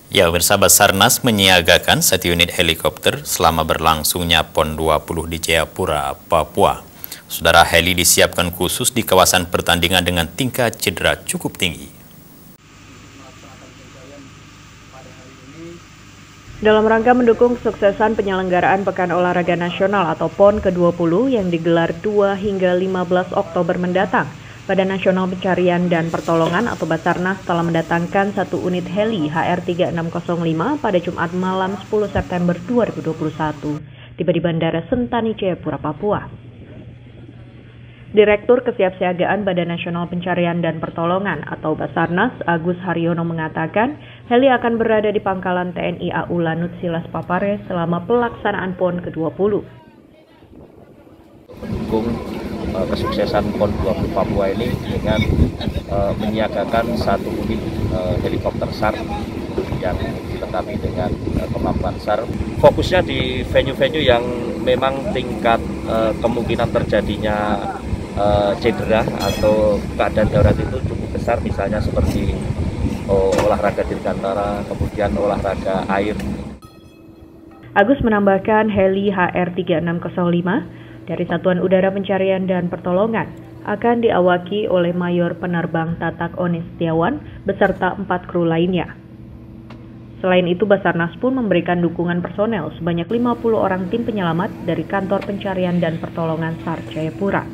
Ya, pemirsa, Basarnas menyiagakan 1 unit helikopter selama berlangsungnya PON 20 di Jayapura, Papua. Saudara, heli disiapkan khusus di kawasan pertandingan dengan tingkat cedera cukup tinggi. Dalam rangka mendukung kesuksesan penyelenggaraan Pekan Olahraga Nasional atau PON ke-20 yang digelar 2 hingga 15 Oktober mendatang, Badan Nasional Pencarian dan Pertolongan atau Basarnas telah mendatangkan 1 unit heli HR-3605 pada Jumat malam 10 September 2021, tiba di Bandara Sentani Jayapura, Papua. Direktur Kesiapsiagaan Badan Nasional Pencarian dan Pertolongan atau Basarnas, Agus Haryono mengatakan, heli akan berada di pangkalan TNI AU Lanut Silas Papare selama pelaksanaan PON ke-20. Mendukung kesuksesan PON 20 Papua ini dengan menyiagakan 1 unit helikopter SAR yang dilengkapi dengan kemampuan SAR. Fokusnya di venue-venue yang memang tingkat kemungkinan terjadinya cedera atau keadaan darurat itu cukup besar, misalnya seperti olahraga dirgantara, kemudian olahraga air. Agus menambahkan heli HR-3605 dari Satuan Udara Pencarian dan Pertolongan akan diawaki oleh Mayor Penerbang Tatak Onis Setiawan beserta 4 kru lainnya. Selain itu, Basarnas pun memberikan dukungan personel sebanyak 50 orang tim penyelamat dari Kantor Pencarian dan Pertolongan SAR Jayapura.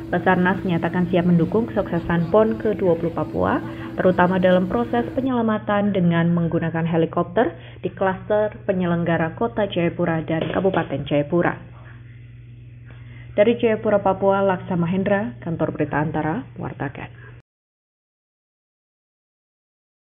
Basarnas menyatakan siap mendukung kesuksesan PON ke-20 Papua, terutama dalam proses penyelamatan dengan menggunakan helikopter di klaster penyelenggara Kota Jayapura dan Kabupaten Jayapura. Dari Jayapura, Papua, Laksa Mahendra, Kantor Berita Antara, wartakan.